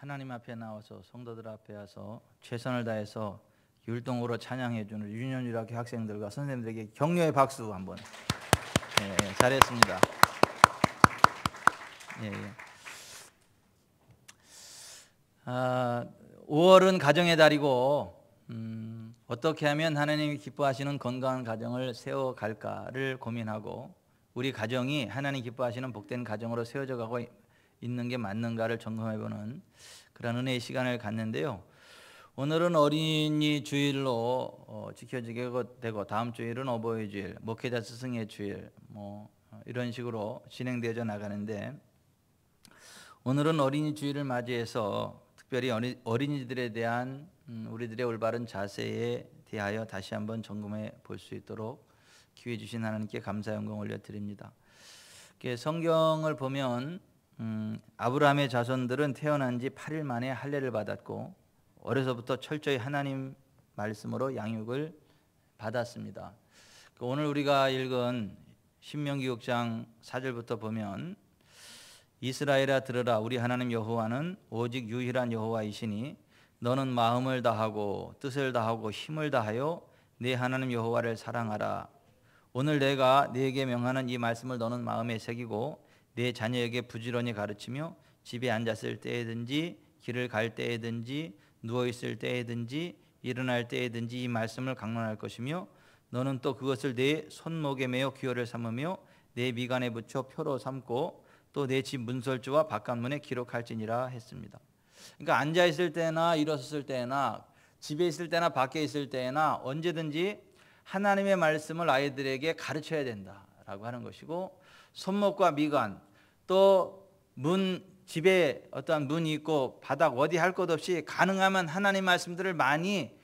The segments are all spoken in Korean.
하나님 앞에 나와서 성도들 앞에 와서 최선을 다해서 율동으로 찬양해 주는 유년유학교 학생들과 선생님들에게 격려의 박수 한번. 잘했습니다. 5월은 가정의 달이고 어떻게 하면 하나님이 기뻐하시는 건강한 가정을 세워갈까를 고민하고 우리 가정이 하나님 기뻐하시는 복된 가정으로 세워져 가고 있는 게 맞는가를 점검해보는 그런 은혜의 시간을 갖는데요. 오늘은 어린이 주일로 지켜지게 되고 다음 주일은 어버이 주일, 목회자 스승의 주일 이런 식으로 진행되어 나가는데 오늘은 어린이 주일을 맞이해서 특별히 어린이들에 대한 우리들의 올바른 자세에 대하여 다시 한번 점검해 볼 수 있도록 기회 주신 하나님께 감사 영광 올려드립니다. 성경을 보면 아브라함의 자손들은 태어난 지 8일 만에 할례를 받았고 어려서부터 철저히 하나님 말씀으로 양육을 받았습니다. 오늘 우리가 읽은 신명기 6장 4절부터 보면 이스라엘아 들으라 우리 하나님 여호와는 오직 유일한 여호와이시니 너는 마음을 다하고 뜻을 다하고 힘을 다하여 내 하나님 여호와를 사랑하라. 오늘 내가 네게 명하는 이 말씀을 너는 마음에 새기고 내 자녀에게 부지런히 가르치며 집에 앉았을 때에든지 길을 갈 때에든지 누워있을 때에든지 일어날 때에든지 이 말씀을 강론할 것이며 너는 또 그것을 내 손목에 매어 기호를 삼으며 내 미간에 붙여 표로 삼고 또 내 집 문설주와 바깥문에 기록할지니라 했습니다. 그러니까 앉아있을 때나 일어섰을 때나 집에 있을 때나 밖에 있을 때나 언제든지 하나님의 말씀을 아이들에게 가르쳐야 된다라고 하는 것이고 손목과 미간 또 문 집에 어떠한 문이 있고 바닥 어디 할 것 없이 가능하면 하나님 말씀들을 많이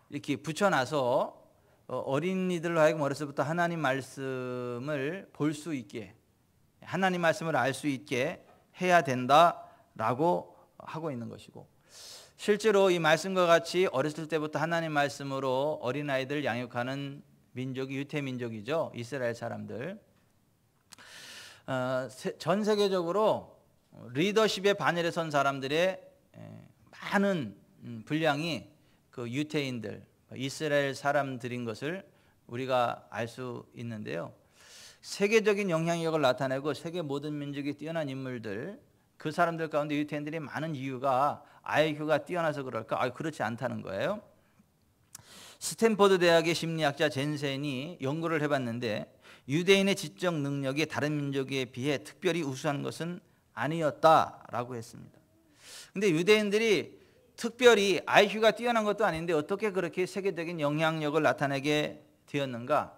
이렇게 붙여놔서 어린이들로 하여금 어려서부터 하나님 말씀을 볼 수 있게 하나님 말씀을 알 수 있게 해야 된다라고 하고 있는 것이고 실제로 이 말씀과 같이 어렸을 때부터 하나님 말씀으로 어린아이들을 양육하는 민족이 유태민족이죠. 이스라엘 사람들. 전 세계적으로 리더십의 반열에 선 사람들의 많은 분량이 그 유태인들, 이스라엘 사람들인 것을 우리가 알 수 있는데요. 세계적인 영향력을 나타내고 세계 모든 민족이 뛰어난 인물들, 그 사람들 가운데 유태인들이 많은 이유가 IQ가 뛰어나서 그럴까? 그렇지 않다는 거예요. 스탠퍼드 대학의 심리학자 젠센이 연구를 해봤는데 유대인의 지적 능력이 다른 민족에 비해 특별히 우수한 것은 아니었다라고 했습니다. 근데 유대인들이 특별히 IQ가 뛰어난 것도 아닌데 어떻게 그렇게 세계적인 영향력을 나타내게 되었는가?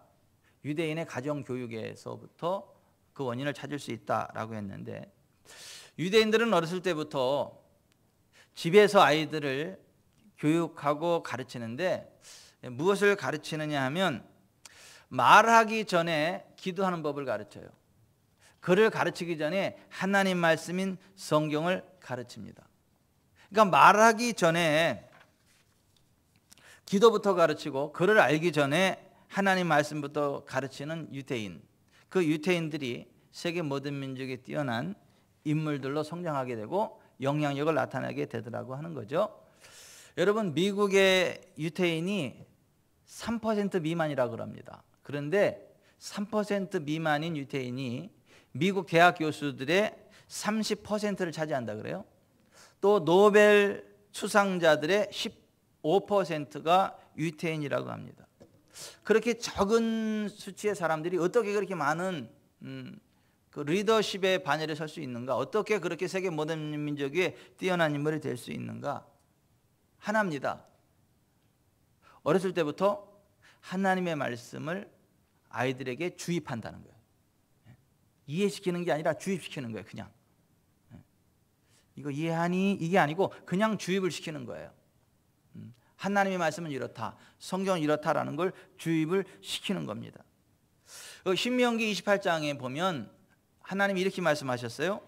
유대인의 가정교육에서부터 그 원인을 찾을 수 있다라고 했는데 유대인들은 어렸을 때부터 집에서 아이들을 교육하고 가르치는데 무엇을 가르치느냐 하면 말하기 전에 기도하는 법을 가르쳐요. 글을 가르치기 전에 하나님 말씀인 성경을 가르칩니다. 그러니까 말하기 전에 기도부터 가르치고 글을 알기 전에 하나님 말씀부터 가르치는 유태인. 그 유태인들이 세계 모든 민족에 뛰어난 인물들로 성장하게 되고 영향력을 나타내게 되더라고 하는 거죠. 여러분 미국의 유태인이 3% 미만이라고 합니다. 그런데 3% 미만인 유태인이 미국 대학 교수들의 30%를 차지한다 그래요. 또 노벨 수상자들의 15%가 유태인이라고 합니다. 그렇게 적은 수치의 사람들이 어떻게 그렇게 많은 그 리더십의 반열에 설 수 있는가? 어떻게 그렇게 세계 모든 민족 위에 뛰어난 인물이 될 수 있는가? 하나입니다. 어렸을 때부터 하나님의 말씀을 아이들에게 주입한다는 거예요. 이해시키는 게 아니라 주입시키는 거예요. 그냥 이거 이해하니? 이게 아니고 그냥 주입을 시키는 거예요. 하나님의 말씀은 이렇다, 성경은 이렇다라는 걸 주입을 시키는 겁니다. 신명기 28장에 보면 하나님이 이렇게 말씀하셨어요.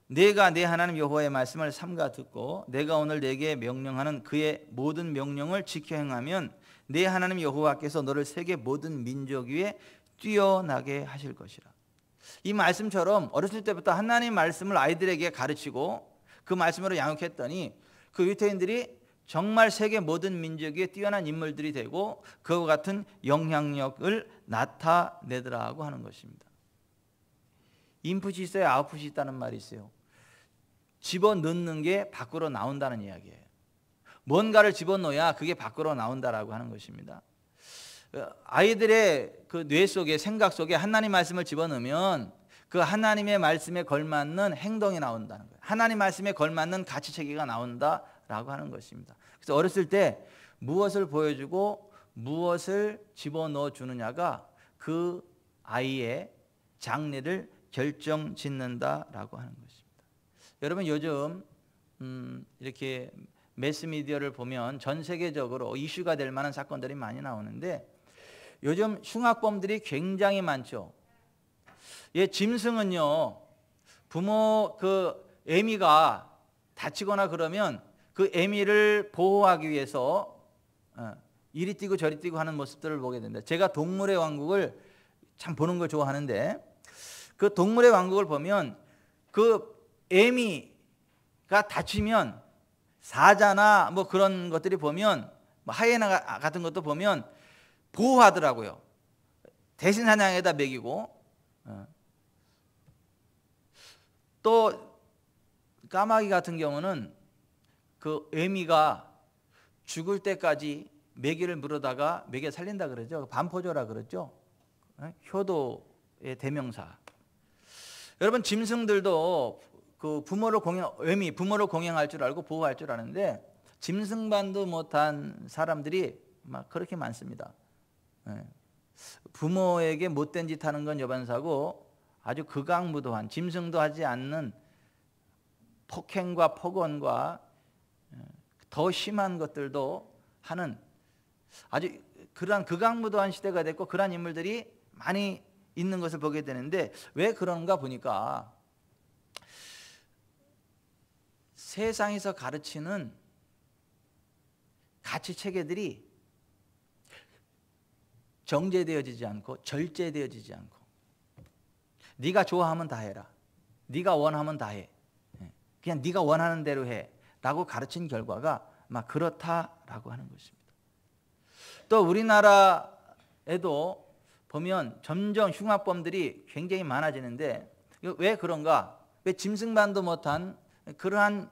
내가 내 하나님 여호와의 말씀을 삼가 듣고 내가 오늘 내게 명령하는 그의 모든 명령을 지켜 행하면 내 하나님 여호와께서 너를 세계 모든 민족 위에 뛰어나게 하실 것이라. 이 말씀처럼 어렸을 때부터 하나님 말씀을 아이들에게 가르치고 그 말씀으로 양육했더니 그 유태인들이 정말 세계 모든 민족에 뛰어난 인물들이 되고 그와 같은 영향력을 나타내더라고 하는 것입니다. 인풋이 있어야 아웃풋이 있다는 말이 있어요. 집어넣는 게 밖으로 나온다는 이야기예요. 뭔가를 집어넣어야 그게 밖으로 나온다라고 하는 것입니다. 아이들의 그 뇌 속에, 생각 속에 하나님 말씀을 집어넣으면 그 하나님의 말씀에 걸맞는 행동이 나온다는 거예요. 하나님 말씀에 걸맞는 가치체계가 나온다라고 하는 것입니다. 그래서 어렸을 때 무엇을 보여주고 무엇을 집어넣어 주느냐가 그 아이의 장래를 결정짓는다라고 하는 것입니다. 여러분 요즘 이렇게 매스미디어를 보면 전 세계적으로 이슈가 될 만한 사건들이 많이 나오는데 요즘 흉악범들이 굉장히 많죠. 예, 짐승은요, 부모 그 애미가 다치거나 그러면 그 애미를 보호하기 위해서 이리 뛰고 저리 뛰고 하는 모습들을 보게 된다. 제가 동물의 왕국을 참 보는 걸 좋아하는데 그 동물의 왕국을 보면 그 애미가 다치면 사자나 뭐 그런 것들이 보면 뭐 하이에나 같은 것도 보면 보호하더라고요. 대신 사냥에다 먹이고 또 까마귀 같은 경우는 그 애미가 죽을 때까지 먹이를 물어다가 먹여 살린다 그러죠. 반포조라 그러죠. 효도의 대명사. 여러분 짐승들도 그 애미 부모를 공경할 줄 알고 보호할 줄 아는데 짐승반도 못한 사람들이 막 그렇게 많습니다. 부모에게 못된 짓 하는 건 여반사고 아주 극악무도한 짐승도 하지 않는 폭행과 폭언과 더 심한 것들도 하는 아주 그러한 극악무도한 시대가 됐고 그러한 인물들이 많이 있는 것을 보게 되는데 왜 그런가 보니까 세상에서 가르치는 가치체계들이 정제되어지지 않고 절제되어지지 않고 네가 좋아하면 다 해라. 네가 원하면 다 해. 그냥 네가 원하는 대로 해. 라고 가르친 결과가 막 그렇다라고 하는 것입니다. 또 우리나라에도 보면 점점 흉악범들이 굉장히 많아지는데 왜 그런가? 왜 짐승반도 못한 그러한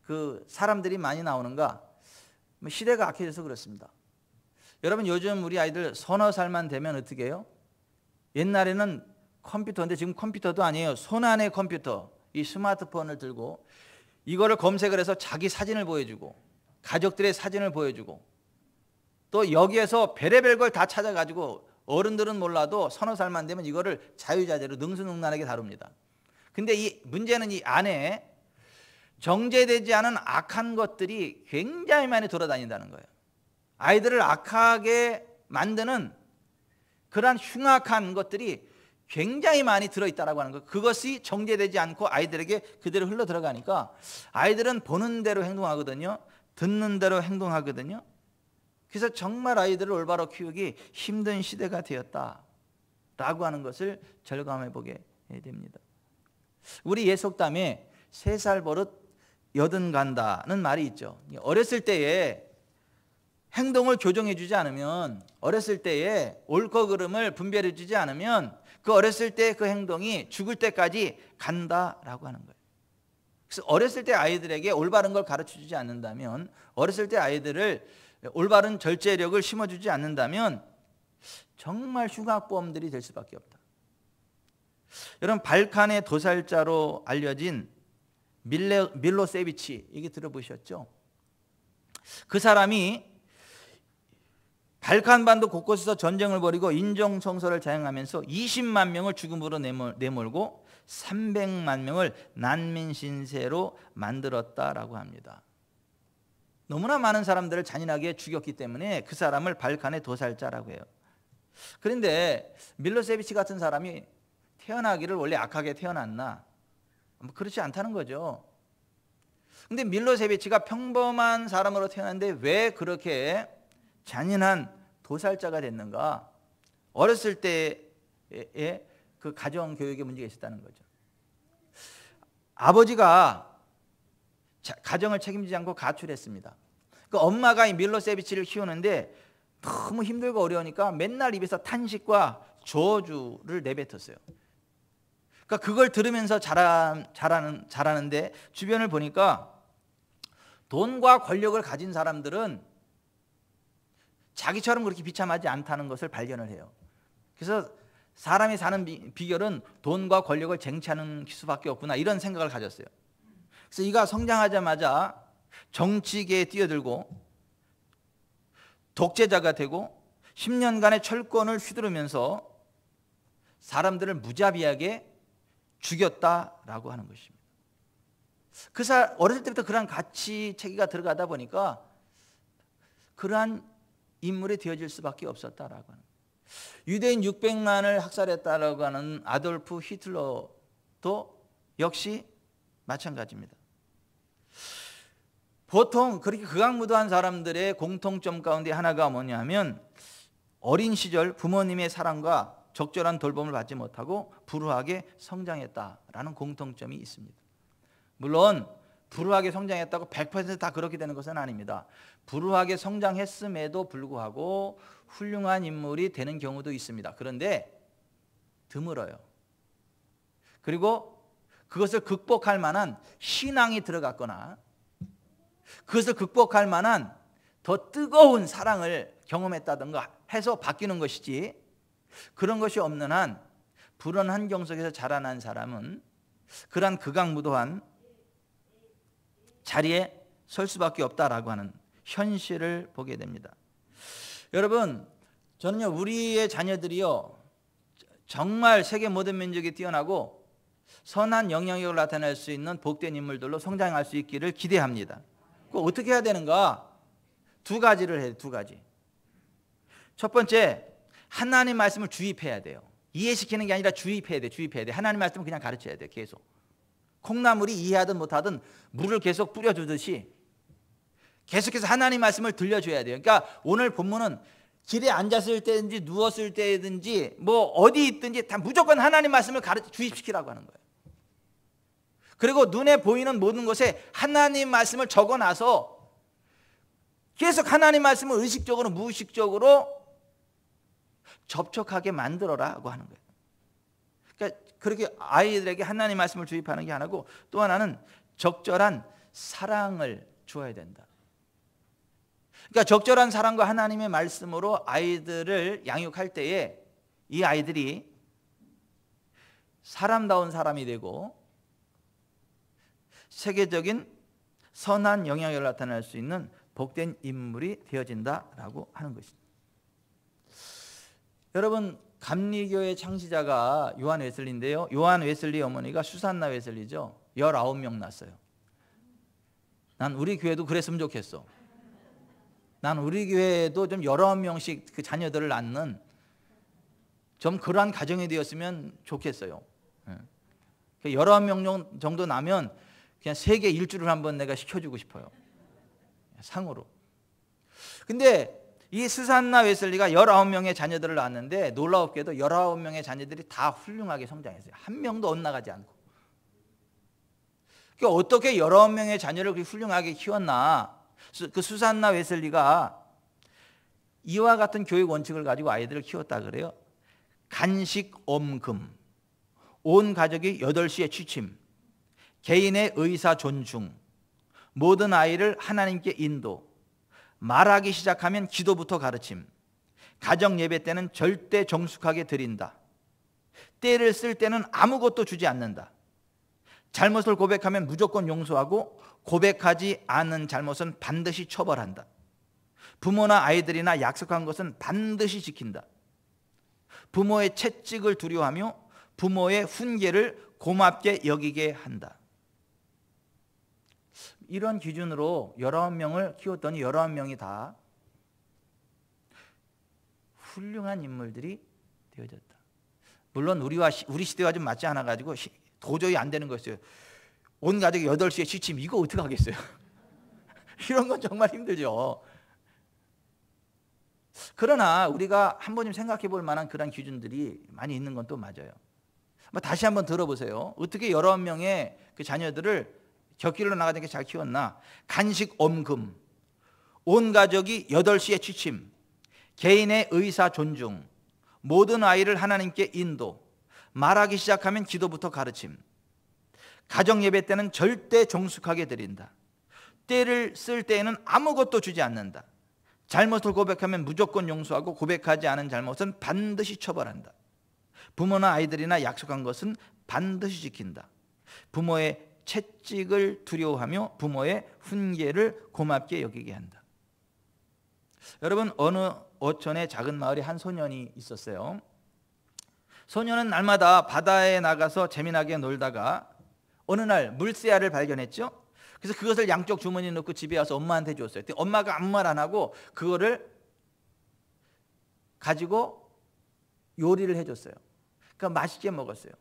그 사람들이 많이 나오는가? 시대가 악해져서 그렇습니다. 여러분 요즘 우리 아이들 서너 살만 되면 어떻게 해요? 옛날에는 컴퓨터인데 지금 컴퓨터도 아니에요. 손 안에 컴퓨터, 이 스마트폰을 들고 이거를 검색을 해서 자기 사진을 보여주고 가족들의 사진을 보여주고 또 여기에서 별의별 걸 다 찾아가지고 어른들은 몰라도 서너 살만 되면 이거를 자유자재로 능수능란하게 다룹니다. 근데 이 문제는 이 안에 정제되지 않은 악한 것들이 굉장히 많이 돌아다닌다는 거예요. 아이들을 악하게 만드는 그러한 흉악한 것들이 굉장히 많이 들어있다라고 하는 거예요. 그것이 정제되지 않고 아이들에게 그대로 흘러 들어가니까 아이들은 보는 대로 행동하거든요. 듣는 대로 행동하거든요. 그래서 정말 아이들을 올바로 키우기 힘든 시대가 되었다라고 하는 것을 절감해 보게 됩니다. 우리 예속담에 3살 버릇 80 간다는 말이 있죠. 어렸을 때에 행동을 교정해 주지 않으면 어렸을 때에 옳고 그름을 분별해 주지 않으면 그 어렸을 때 그 행동이 죽을 때까지 간다라고 하는 거예요. 그래서 어렸을 때 아이들에게 올바른 걸 가르쳐 주지 않는다면 어렸을 때 아이들을 올바른 절제력을 심어주지 않는다면 정말 흉악범들이 될 수밖에 없다. 여러분 발칸의 도살자로 알려진 밀로세비치 얘기 들어보셨죠? 그 사람이 발칸반도 곳곳에서 전쟁을 벌이고 인종청소를 자행하면서 20만 명을 죽음으로 내몰고 300만 명을 난민 신세로 만들었다라고 합니다. 너무나 많은 사람들을 잔인하게 죽였기 때문에 그 사람을 발칸의 도살자라고 해요. 그런데 밀로세비치 같은 사람이 태어나기를 원래 악하게 태어났나? 그렇지 않다는 거죠. 근데 밀로세비치가 평범한 사람으로 태어났는데 왜 그렇게 잔인한 도살자가 됐는가? 어렸을 때의 그 가정 교육에 문제가 있었다는 거죠. 아버지가 가정을 책임지지 않고 가출했습니다. 그 엄마가 이 밀로세비치를 키우는데 너무 힘들고 어려우니까 맨날 입에서 탄식과 저주를 내뱉었어요. 그러니까 그걸 들으면서 자라는데 주변을 보니까 돈과 권력을 가진 사람들은 자기처럼 그렇게 비참하지 않다는 것을 발견을 해요. 그래서 사람이 사는 비결은 돈과 권력을 쟁취하는 수밖에 없구나, 이런 생각을 가졌어요. 그래서 이가 성장하자마자 정치계에 뛰어들고 독재자가 되고 10년간의 철권을 휘두르면서 사람들을 무자비하게 죽였다라고 하는 것입니다. 어렸을 때부터 그러한 가치 체계가 들어가다 보니까 그러한 인물이 되어질 수밖에 없었다라고 하는 거예요. 유대인 600만을 학살했다라고 하는 아돌프 히틀러도 역시 마찬가지입니다. 보통 그렇게 극악무도한 사람들의 공통점 가운데 하나가 뭐냐면 어린 시절 부모님의 사랑과 적절한 돌봄을 받지 못하고 불우하게 성장했다라는 공통점이 있습니다. 물론 불우하게 성장했다고 100% 다 그렇게 되는 것은 아닙니다. 불우하게 성장했음에도 불구하고 훌륭한 인물이 되는 경우도 있습니다. 그런데 드물어요. 그리고 그것을 극복할 만한 신앙이 들어갔거나 그것을 극복할 만한 더 뜨거운 사랑을 경험했다든가 해서 바뀌는 것이지, 그런 것이 없는 한 불운 환경 속에서 자라난 사람은 그러한 극악무도한 자리에 설 수밖에 없다라고 하는 현실을 보게 됩니다. 여러분, 저는요, 우리의 자녀들이요, 정말 세계 모든 민족이 뛰어나고 선한 영향력을 나타낼 수 있는 복된 인물들로 성장할 수 있기를 기대합니다. 그거 어떻게 해야 되는가? 두 가지를 해요. 두 가지. 첫 번째, 하나님 말씀을 주입해야 돼요. 이해시키는 게 아니라 주입해야 돼. 주입해야 돼. 하나님 말씀을 그냥 가르쳐야 돼. 계속. 콩나물이 이해하든 못하든 물을 계속 뿌려주듯이 계속해서 하나님 말씀을 들려줘야 돼요. 그러니까 오늘 본문은 길에 앉았을 때든지 누웠을 때든지 뭐 어디 있든지 다 무조건 하나님 말씀을 주입시키라고 하는 거예요. 그리고 눈에 보이는 모든 것에 하나님 말씀을 적어놔서 계속 하나님 말씀을 의식적으로 무의식적으로 접촉하게 만들어라고 하는 거예요. 그러니까 그렇게 아이들에게 하나님 말씀을 주입하는 게 하나고, 또 하나는 적절한 사랑을 주어야 된다. 그러니까 적절한 사랑과 하나님의 말씀으로 아이들을 양육할 때에 이 아이들이 사람다운 사람이 되고 세계적인 선한 영향력을 나타낼 수 있는 복된 인물이 되어진다라고 하는 것입니다. 여러분, 감리교의 창시자가 요한 웨슬리인데요. 요한 웨슬리 어머니가 수산나 웨슬리죠. 19명 낳았어요. 난 우리 교회도 그랬으면 좋겠어. 난 우리 교회도 좀 19명씩 그 자녀들을 낳는 좀 그러한 가정이 되었으면 좋겠어요. 19명 정도 나면 그냥 세계 일주를 한번 내가 시켜주고 싶어요. 상으로. 근데 이 스산나 웨슬리가 19명의 자녀들을 낳았는데 놀라웠게도 19명의 자녀들이 다 훌륭하게 성장했어요. 한 명도 엇나가지 않고. 그러니까 어떻게 19명의 자녀를 그렇게 훌륭하게 키웠나. 그 수산나 웨슬리가 이와 같은 교육 원칙을 가지고 아이들을 키웠다 그래요. 간식 엄금, 온 가족이 8시에 취침, 개인의 의사 존중, 모든 아이를 하나님께 인도, 말하기 시작하면 기도부터 가르침, 가정 예배 때는 절대 정숙하게 드린다, 때를 쓸 때는 아무것도 주지 않는다, 잘못을 고백하면 무조건 용서하고 고백하지 않은 잘못은 반드시 처벌한다, 부모나 아이들이나 약속한 것은 반드시 지킨다, 부모의 채찍을 두려워하며 부모의 훈계를 고맙게 여기게 한다. 이런 기준으로 19명을 키웠더니 19명이 다 훌륭한 인물들이 되어졌다. 물론 우리 시대와 좀 맞지 않아 가지고 도저히 안 되는 거였어요. 온 가족이 8시에 취침, 이거 어떻게 하겠어요? 이런 건 정말 힘들죠. 그러나 우리가 한 번쯤 생각해 볼 만한 그런 기준들이 많이 있는 건 또 맞아요. 다시 한번 들어보세요. 어떻게 19명의 그 자녀들을 곁길로 나가니까 잘 키웠나. 간식 엄금, 온 가족이 8시에 취침, 개인의 의사 존중, 모든 아이를 하나님께 인도, 말하기 시작하면 기도부터 가르침, 가정 예배 때는 절대 정숙하게 드린다. 때를 쓸 때에는 아무것도 주지 않는다. 잘못을 고백하면 무조건 용서하고 고백하지 않은 잘못은 반드시 처벌한다. 부모나 아이들이나 약속한 것은 반드시 지킨다. 부모의 채찍을 두려워하며 부모의 훈계를 고맙게 여기게 한다. 여러분, 어느 어촌의 작은 마을에 한 소년이 있었어요. 소년은 날마다 바다에 나가서 재미나게 놀다가 어느 날 물새알을 발견했죠. 그래서 그것을 양쪽 주머니에 넣고 집에 와서 엄마한테 줬어요. 엄마가 아무 말 안 하고 그거를 가지고 요리를 해줬어요. 그러니까 맛있게 먹었어요.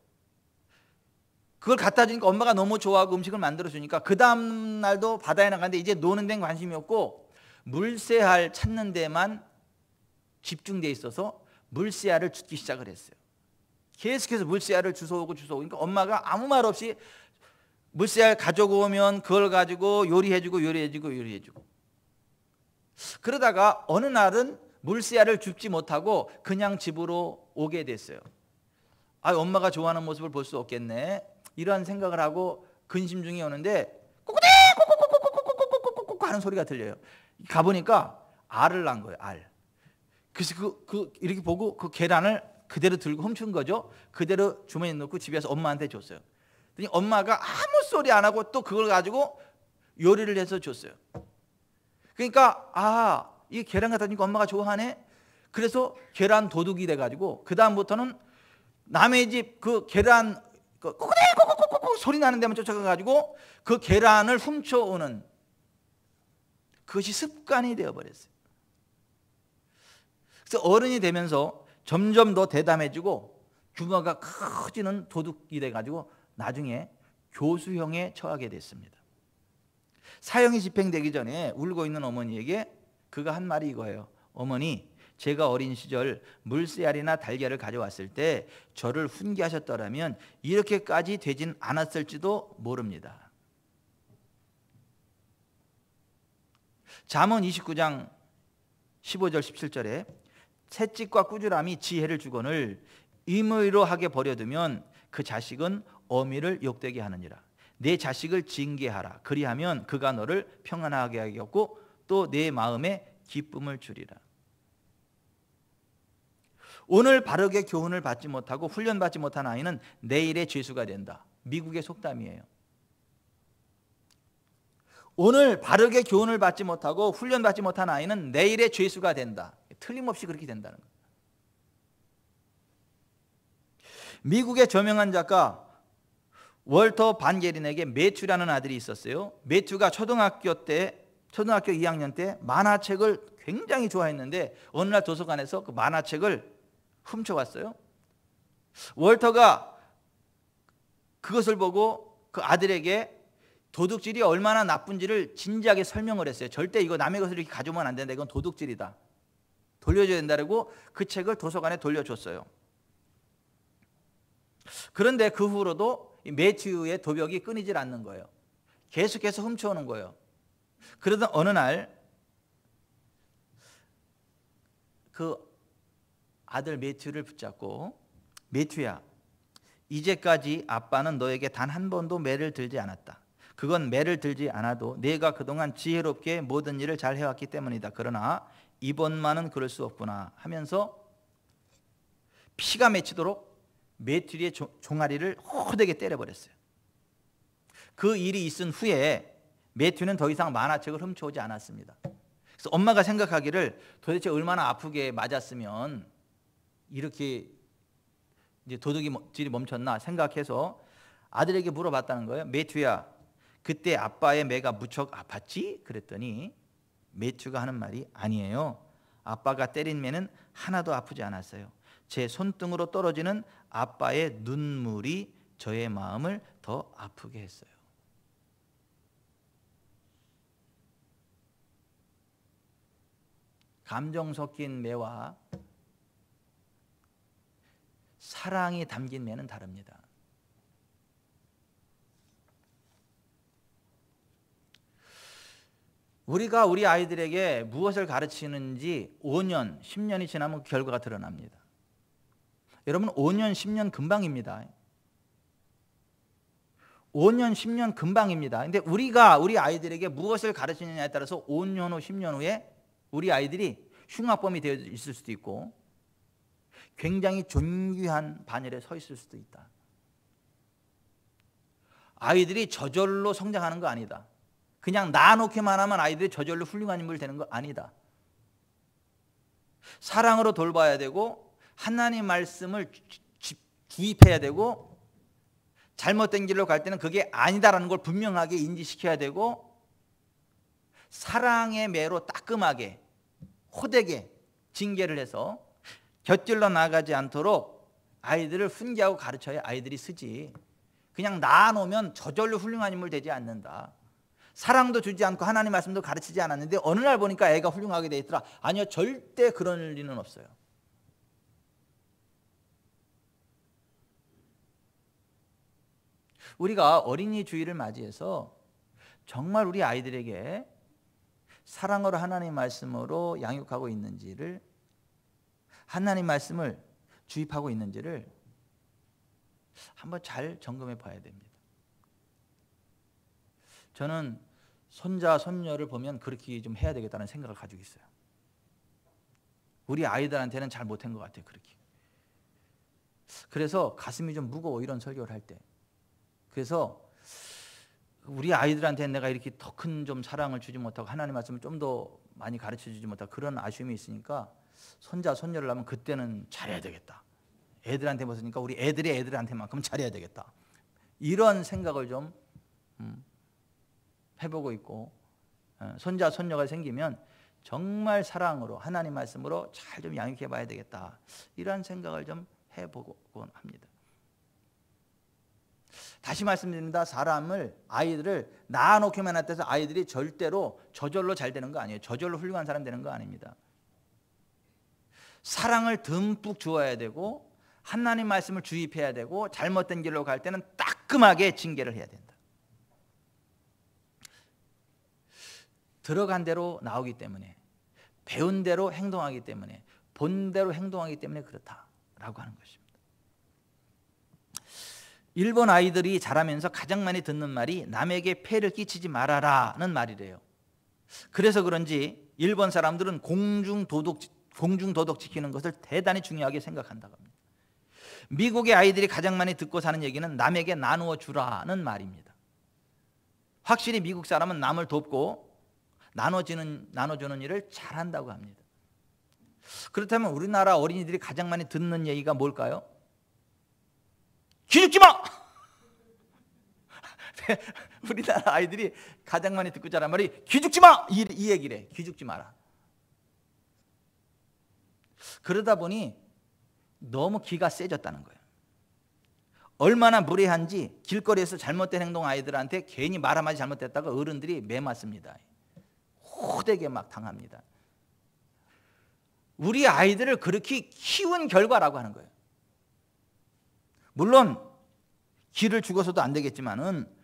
그걸 갖다 주니까 엄마가 너무 좋아하고 음식을 만들어주니까 그 다음 날도 바다에 나갔는데 이제 노는 데는 관심이 없고 물새알 찾는 데만 집중돼 있어서 물새알을 줍기 시작을 했어요. 계속해서 물새알을 주워오고 그러니까 엄마가 아무 말 없이 물새알 가져오면 그걸 가지고 요리해주고 그러다가 어느 날은 물새알을 줍지 못하고 그냥 집으로 오게 됐어요. 엄마가 좋아하는 모습을 볼 수 없겠네, 이런 생각을 하고 근심 중에 오는데 꼬꼬대 꼬꼬꼬꼬꼬꼬꼬꼬꼬 하는 소리가 들려요. 가보니까 알을 낳은 거예요. 알. 그래서 이렇게 보고 그 계란을 그대로 들고 훔친 거죠. 그대로 주머니에 넣고 집에서 엄마한테 줬어요. 그랬더니 엄마가 아무 소리 안 하고 또 그걸 가지고 요리를 해서 줬어요. 그러니까 이 계란 갖다 주니까 엄마가 좋아하네. 그래서 계란 도둑이 돼가지고 그 다음부터는 남의 집 그 계란 꼬꼬꼬꼬꼬꼬 소리 나는 데만 쫓아가가지고 그 계란을 훔쳐오는, 그것이 습관이 되어버렸어요. 그래서 어른이 되면서 점점 더 대담해지고 규모가 커지는 도둑이 돼가지고 나중에 교수형에 처하게 됐습니다. 사형이 집행되기 전에 울고 있는 어머니에게 그가 한 말이 이거예요. 어머니, 제가 어린 시절 물새알이나 달걀을 가져왔을 때 저를 훈계하셨더라면 이렇게까지 되진 않았을지도 모릅니다. 잠언 29장 15절 17절에 채찍과 꾸지람이 지혜를 주거늘 의무로 하게 버려두면 그 자식은 어미를 욕되게 하느니라. 내 자식을 징계하라. 그리하면 그가 너를 평안하게 하겠고 또 내 마음에 기쁨을 주리라. 오늘 바르게 교훈을 받지 못하고 훈련받지 못한 아이는 내일의 죄수가 된다. 미국의 속담이에요. 오늘 바르게 교훈을 받지 못하고 훈련받지 못한 아이는 내일의 죄수가 된다. 틀림없이 그렇게 된다는 거예요. 미국의 저명한 작가 월터 반게린에게 매튜라는 아들이 있었어요. 매튜가 초등학교 2학년 때 만화책을 굉장히 좋아했는데 어느 날 도서관에서 그 만화책을 훔쳐왔어요. 월터가 그것을 보고 그 아들에게 도둑질이 얼마나 나쁜지를 진지하게 설명을 했어요. 절대 이거 남의 것을 이렇게 가져오면 안 된다. 이건 도둑질이다. 돌려줘야 된다고 그 책을 도서관에 돌려줬어요. 그런데 그 후로도 매튜의 도벽이 끊이질 않는 거예요. 계속해서 훔쳐오는 거예요. 그러던 어느 날 그 아들 매튜를 붙잡고, 매튜야, 이제까지 아빠는 너에게 단 한 번도 매를 들지 않았다. 그건 매를 들지 않아도 내가 그동안 지혜롭게 모든 일을 잘 해왔기 때문이다. 그러나 이번만은 그럴 수 없구나 하면서 피가 맺히도록 매튜의 종아리를 호되게 때려버렸어요. 그 일이 있은 후에 매튜는 더 이상 만화책을 훔쳐오지 않았습니다. 그래서 엄마가 생각하기를 도대체 얼마나 아프게 맞았으면 이렇게 이제 도둑질이 멈췄나 생각해서 아들에게 물어봤다는 거예요. 매튜야, 그때 아빠의 매가 무척 아팠지? 그랬더니 매튜가 하는 말이 아니에요. 아빠가 때린 매는 하나도 아프지 않았어요. 제 손등으로 떨어지는 아빠의 눈물이 저의 마음을 더 아프게 했어요. 감정 섞인 매와 사랑이 담긴 매는 다릅니다. 우리가 우리 아이들에게 무엇을 가르치는지 5년, 10년이 지나면 그 결과가 드러납니다. 여러분 5년, 10년 금방입니다. 5년, 10년 금방입니다. 근데 우리가 우리 아이들에게 무엇을 가르치느냐에 따라서 5년 후, 10년 후에 우리 아이들이 흉악범이 되어 있을 수도 있고 굉장히 존귀한 반열에 서 있을 수도 있다. 아이들이 저절로 성장하는 거 아니다. 그냥 낳아놓기만 하면 아이들이 저절로 훌륭한 인물 되는 거 아니다. 사랑으로 돌봐야 되고 하나님 말씀을 주입해야 되고 잘못된 길로 갈 때는 그게 아니다라는 걸 분명하게 인지시켜야 되고 사랑의 매로 따끔하게 호되게 징계를 해서 곁길로 나가지 않도록 아이들을 훈계하고 가르쳐야 아이들이 쓰지. 그냥 낳아놓으면 저절로 훌륭한 인물 되지 않는다. 사랑도 주지 않고 하나님 말씀도 가르치지 않았는데 어느 날 보니까 애가 훌륭하게 돼 있더라. 아니요, 절대 그럴 리는 없어요. 우리가 어린이 주일을 맞이해서 정말 우리 아이들에게 사랑으로 하나님 말씀으로 양육하고 있는지를, 하나님 말씀을 주입하고 있는지를 한번 잘 점검해 봐야 됩니다. 저는 손자, 손녀를 보면 그렇게 좀 해야 되겠다는 생각을 가지고 있어요. 우리 아이들한테는 잘 못한 것 같아요, 그렇게. 그래서 가슴이 좀 무거워, 이런 설교를 할 때. 그래서 우리 아이들한테는 내가 이렇게 더 큰 좀 사랑을 주지 못하고 하나님 말씀을 좀 더 많이 가르쳐 주지 못하고 그런 아쉬움이 있으니까 손자, 손녀를 하면 그때는 잘해야 되겠다. 애들한테 벗으니까 우리 애들이 애들한테만큼 잘해야 되겠다. 이런 생각을 좀 해보고 있고, 손자, 손녀가 생기면 정말 사랑으로 하나님 말씀으로 잘 좀 양육해 봐야 되겠다. 이런 생각을 좀 해보곤 합니다. 다시 말씀드립니다. 아이들을 낳아놓기만 했다고 해서 아이들이 절대로 저절로 잘 되는 거 아니에요. 저절로 훌륭한 사람 되는 거 아닙니다. 사랑을 듬뿍 주어야 되고 하나님 말씀을 주입해야 되고 잘못된 길로 갈 때는 따끔하게 징계를 해야 된다. 들어간 대로 나오기 때문에, 배운 대로 행동하기 때문에, 본 대로 행동하기 때문에 그렇다라고 하는 것입니다. 일본 아이들이 자라면서 가장 많이 듣는 말이 남에게 폐를 끼치지 말아라는 말이래요. 그래서 그런지 일본 사람들은 공중도덕 지키는 것을 대단히 중요하게 생각한다고 합니다. 미국의 아이들이 가장 많이 듣고 사는 얘기는 남에게 나누어 주라는 말입니다. 확실히 미국 사람은 남을 돕고 나눠주는 일을 잘한다고 합니다. 그렇다면 우리나라 어린이들이 가장 많이 듣는 얘기가 뭘까요? 기죽지 마! 우리나라 아이들이 가장 많이 듣고 자란 말이 기죽지 마! 이 얘기래. 기죽지 마라. 그러다 보니 너무 기가 세졌다는 거예요. 얼마나 무례한지 길거리에서 잘못된 행동 아이들한테 괜히 말 한마디 잘못했다가 어른들이 매맞습니다. 호되게 막 당합니다. 우리 아이들을 그렇게 키운 결과라고 하는 거예요. 물론 기를 죽어서도 안 되겠지만은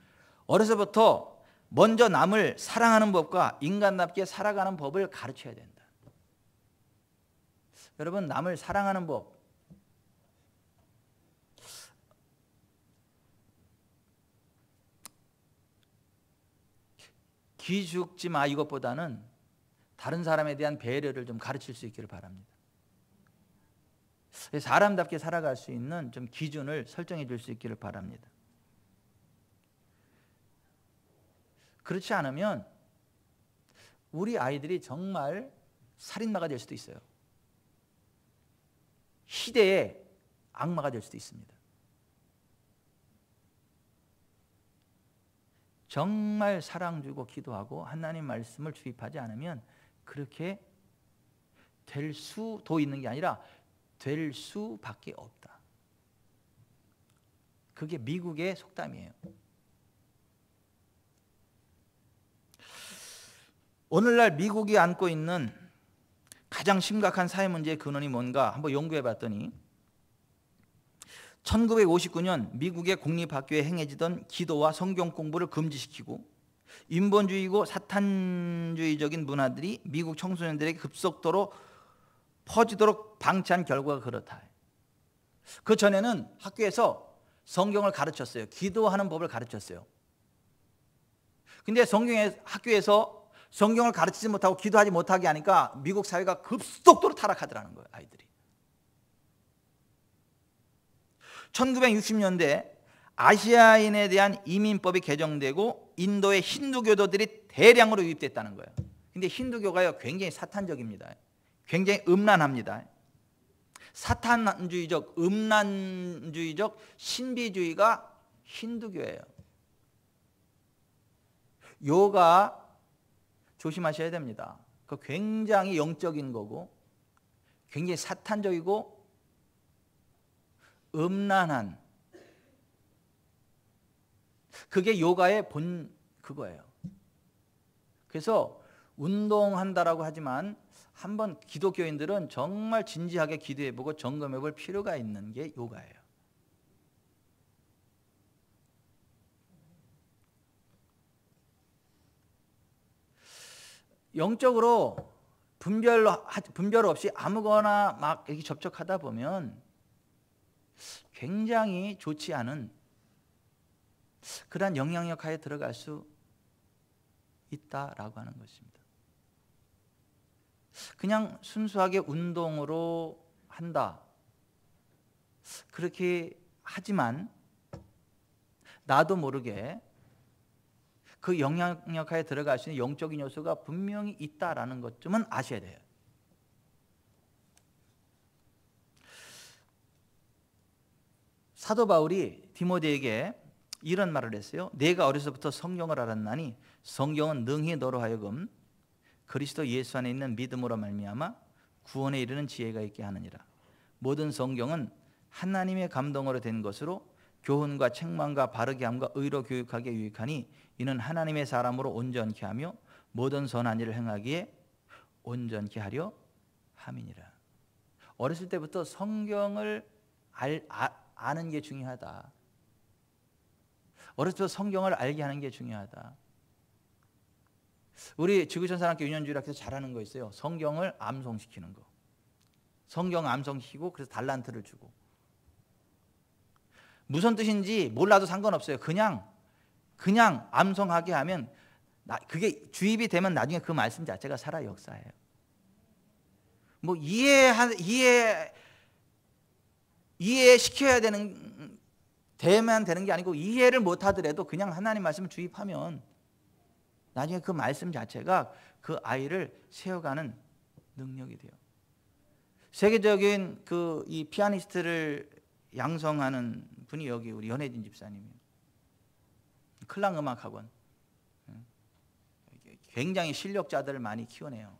어려서부터 먼저 남을 사랑하는 법과 인간답게 살아가는 법을 가르쳐야 된다. 여러분, 남을 사랑하는 법, 기죽지 마 이것보다는 다른 사람에 대한 배려를 좀 가르칠 수 있기를 바랍니다. 사람답게 살아갈 수 있는 좀 기준을 설정해 줄 수 있기를 바랍니다. 그렇지 않으면 우리 아이들이 정말 살인마가 될 수도 있어요. 시대의 악마가 될 수도 있습니다. 정말 사랑 주고 기도하고 하나님 말씀을 주입하지 않으면 그렇게 될 수도 있는 게 아니라 될 수밖에 없다. 그게 미국의 속담이에요. 오늘날 미국이 안고 있는 가장 심각한 사회 문제의 근원이 뭔가 한번 연구해 봤더니 1959년 미국의 공립학교에 행해지던 기도와 성경 공부를 금지시키고 인본주의고 사탄주의적인 문화들이 미국 청소년들에게 급속도로 퍼지도록 방치한 결과가 그렇다. 그 전에는 학교에서 성경을 가르쳤어요. 기도하는 법을 가르쳤어요. 근데 학교에서 성경을 가르치지 못하고 기도하지 못하게 하니까 미국 사회가 급속도로 타락하더라는 거예요, 아이들이. 1960년대 아시아인에 대한 이민법이 개정되고 인도의 힌두교도들이 대량으로 유입됐다는 거예요. 근데 힌두교가요, 굉장히 사탄적입니다. 굉장히 음란합니다. 사탄주의적, 음란주의적 신비주의가 힌두교예요. 요가 조심하셔야 됩니다. 그 굉장히 영적인 거고 굉장히 사탄적이고 음란한, 그게 요가의 본 그거예요. 그래서 운동한다라고 하지만 한번 기독교인들은 정말 진지하게 기도해보고 점검해볼 필요가 있는 게 요가예요. 영적으로 분별 없이 아무거나 막 이렇게 접촉하다 보면 굉장히 좋지 않은 그러한 영향력 하에 들어갈 수 있다라고 하는 것입니다. 그냥 순수하게 운동으로 한다, 그렇게 하지만 나도 모르게 그 영향력 하에 들어갈 수 있는 영적인 요소가 분명히 있다라는 것쯤은 아셔야 돼요. 사도 바울이 디모데에게 이런 말을 했어요. 내가 어려서부터 성경을 알았나니 성경은 능히 너로 하여금 그리스도 예수 안에 있는 믿음으로 말미암아 구원에 이르는 지혜가 있게 하느니라. 모든 성경은 하나님의 감동으로 된 것으로 교훈과 책망과 바르게 함과 의로 교육하게 유익하니 이는 하나님의 사람으로 온전케 하며 모든 선한 일을 행하기에 온전케 하려 함이니라. 어렸을 때부터 성경을 아는 게 중요하다. 어렸을 때 성경을 알게 하는 게 중요하다. 우리 지구촌 사람께 유년주일학교에서 잘하는 거 있어요. 성경을 암송시키는 거. 성경 암송시키고 그래서 달란트를 주고. 무슨 뜻인지 몰라도 상관없어요. 그냥 암송하게 하면 그게 주입이 되면 나중에 그 말씀 자체가 살아 역사예요. 뭐 이해시켜야 되면 되는 게 아니고 이해를 못하더라도 그냥 하나님 말씀을 주입하면 나중에 그 말씀 자체가 그 아이를 세워가는 능력이 돼요. 세계적인 이 피아니스트를 양성하는 분이 여기 우리 연혜진 집사님이에요. 클랑 음악 학원. 굉장히 실력자들을 많이 키워내요.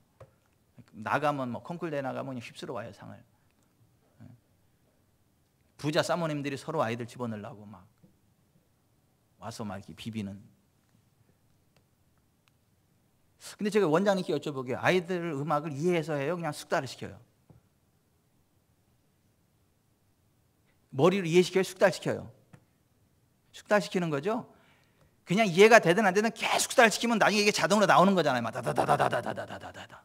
나가면 콩쿨 대회 나가면 그냥 휩쓸어 와요, 상을. 부자 사모님들이 서로 아이들 집어넣으려고 막 와서 막 이렇게 비비는. 근데 제가 원장님께 여쭤보게, 아이들 음악을 이해해서 해요? 그냥 숙달을 시켜요? 머리로 이해시켜요? 숙달시켜요? 숙달시키는 거죠? 그냥 이해가 되든 안 되든 계속 숙달시키면 나중에 이게 자동으로 나오는 거잖아요. 막 다다다다다다다다다다.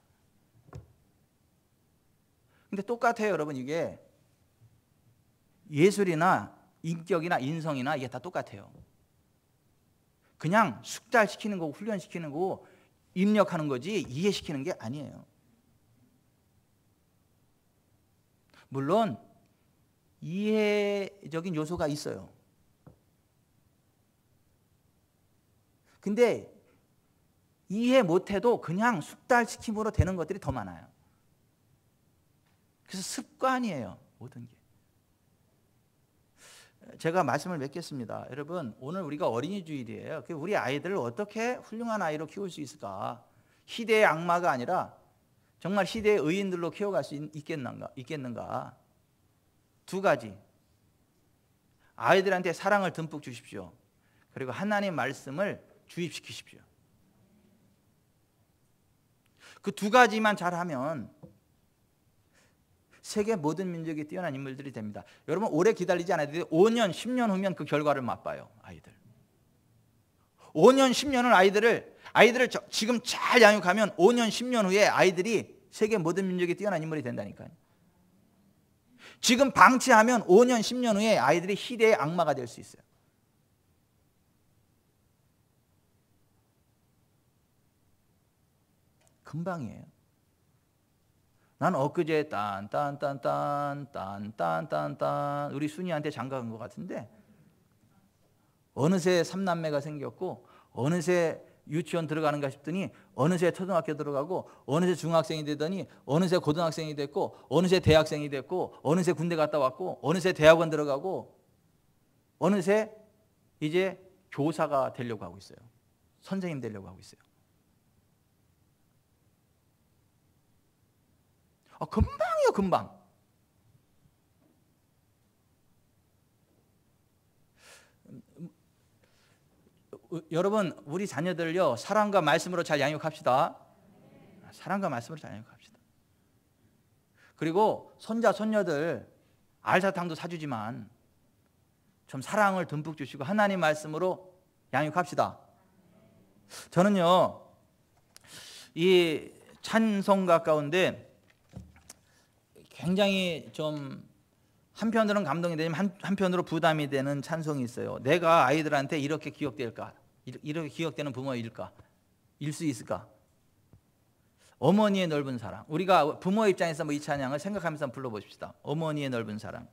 근데 똑같아요, 여러분. 이게 예술이나 인격이나 인성이나 이게 다 똑같아요. 그냥 숙달시키는 거고 훈련시키는 거고 입력하는 거지 이해시키는 게 아니에요. 물론 이해적인 요소가 있어요. 근데 이해 못해도 그냥 숙달시킴으로 되는 것들이 더 많아요. 그래서 습관이에요, 모든 게. 제가 말씀을 맺겠습니다. 여러분, 오늘 우리가 어린이 주일이에요. 우리 아이들을 어떻게 훌륭한 아이로 키울 수 있을까? 시대의 악마가 아니라 정말 시대의 의인들로 키워갈 수 있겠는가? 두 가지. 아이들한테 사랑을 듬뿍 주십시오. 그리고 하나님의 말씀을 주입시키십시오. 그 두 가지만 잘하면 세계 모든 민족이 뛰어난 인물들이 됩니다. 여러분, 오래 기다리지 않아도 5년, 10년 후면 그 결과를 맛봐요, 아이들. 5년 10년을 아이들을 지금 잘 양육하면 5년 10년 후에 아이들이 세계 모든 민족이 뛰어난 인물이 된다니까요. 지금 방치하면 5년 10년 후에 아이들이 희대의 악마가 될 수 있어요. 금방이에요. 난 엊그제 딴딴딴딴 우리 순이한테 장가간 것 같은데 어느새 3남매가 생겼고 어느새 유치원 들어가는가 싶더니 어느새 초등학교 들어가고 어느새 중학생이 되더니 어느새 고등학생이 됐고 어느새 대학생이 됐고 어느새 군대 갔다 왔고 어느새 대학원 들어가고 어느새 이제 교사가 되려고 하고 있어요. 선생님 되려고 하고 있어요. 금방이요, 금방. 여러분, 우리 자녀들요, 사랑과 말씀으로 잘 양육합시다. 사랑과 말씀으로 잘 양육합시다. 그리고 손자, 손녀들 알사탕도 사주지만 좀 사랑을 듬뿍 주시고 하나님 말씀으로 양육합시다. 저는요, 이 찬송가 가운데 굉장히 좀 한편으로는 감동이 되지만 한편으로 부담이 되는 찬송이 있어요. 내가 아이들한테 이렇게 기억될까? 이렇게 기억되는 부모일까? 일 수 있을까? 어머니의 넓은 사랑. 우리가 부모 입장에서 이 찬양을 생각하면서 불러보십시다. 어머니의 넓은 사랑.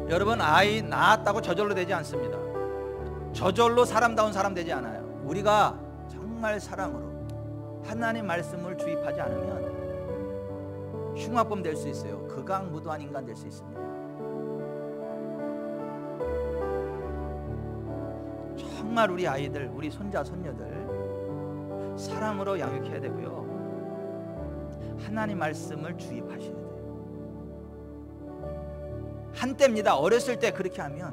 여러분, 아이 낳았다고 저절로 되지 않습니다. 저절로 사람다운 사람 되지 않아요. 우리가 정말 사랑으로 하나님 말씀을 주입하지 않으면 흉악범 될 수 있어요. 극악무도한 인간 될 수 있습니다. 정말 우리 아이들, 우리 손자, 손녀들 사랑으로 양육해야 되고요. 하나님 말씀을 주입하셔야 돼요. 한때입니다. 어렸을 때 그렇게 하면,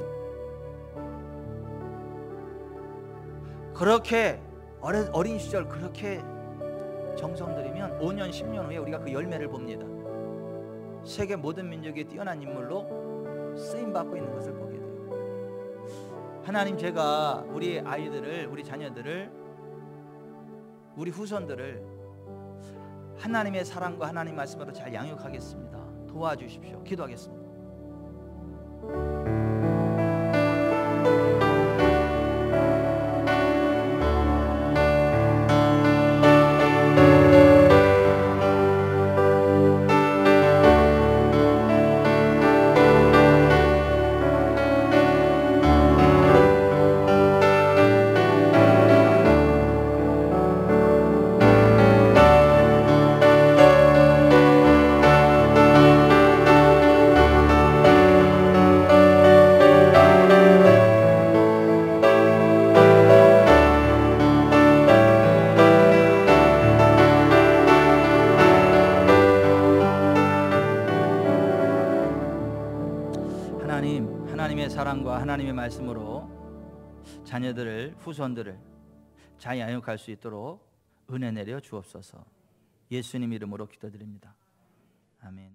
그렇게 어린 시절 그렇게 정성 들이면 5년, 10년 후에 우리가 그 열매를 봅니다. 세계 모든 민족의 뛰어난 인물로 쓰임받고 있는 것을 보게 돼요. 하나님, 제가 우리 아이들을, 우리 자녀들을, 우리 후손들을 하나님의 사랑과 하나님 말씀으로 잘 양육하겠습니다. 도와주십시오. 기도하겠습니다. 하나님의 사랑과 하나님의 말씀으로 자녀들을, 후손들을 잘 양육할 수 있도록 은혜 내려 주옵소서. 예수님 이름으로 기도드립니다. 아멘.